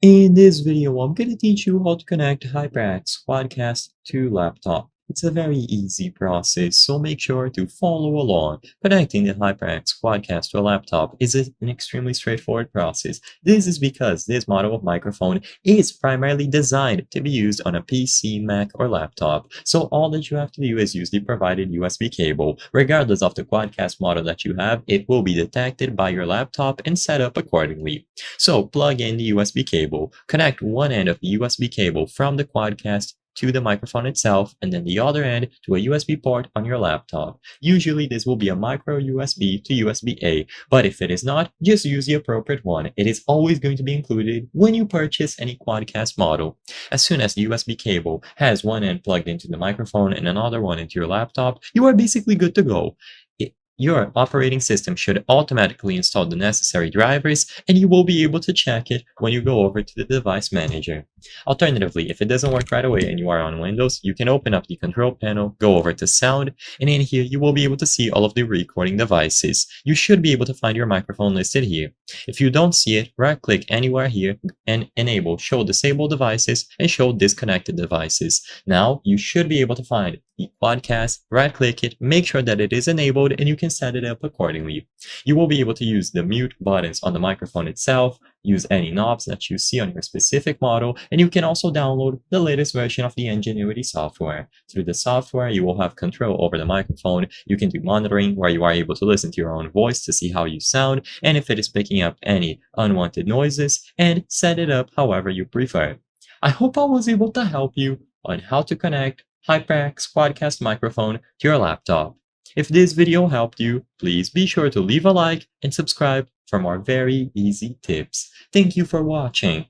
In this video, I'm going to teach you how to connect HyperX Quadcast to laptop. It's a very easy process, so make sure to follow along. Connecting the HyperX Quadcast to a laptop is an extremely straightforward process. This is because this model of microphone is primarily designed to be used on a PC, Mac, or laptop. So all that you have to do is use the provided USB cable. Regardless of the Quadcast model that you have, it will be detected by your laptop and set up accordingly. So plug in the USB cable, connect one end of the USB cable from the Quadcast to the microphone itself, and then the other end to a USB port on your laptop. Usually this will be a micro USB to USB-A, but if it is not, just use the appropriate one. It is always going to be included when you purchase any Quadcast model. As soon as the USB cable has one end plugged into the microphone and another one into your laptop, you are basically good to go. Your operating system should automatically install the necessary drivers, and you will be able to check it when you go over to the device manager. Alternatively, if it doesn't work right away and you are on Windows, you can open up the control panel, go over to sound, and in here you will be able to see all of the recording devices. You should be able to find your microphone listed here. If you don't see it, right click anywhere here and enable show disabled devices and show disconnected devices. Now you should be able to find the Quadcast, right click it, make sure that it is enabled, and you can set it up accordingly. You will be able to use the mute buttons on the microphone itself, use any knobs that you see on your specific model, and you can also download the latest version of the Ngenuity software. Through the software, you will have control over the microphone. You can do monitoring where you are able to listen to your own voice to see how you sound and if it is picking up any unwanted noises, and set it up however you prefer. I hope I was able to help you on how to connect HyperX Quadcast microphone to your laptop. If this video helped you, please be sure to leave a like and subscribe for more very easy tips. Thank you for watching.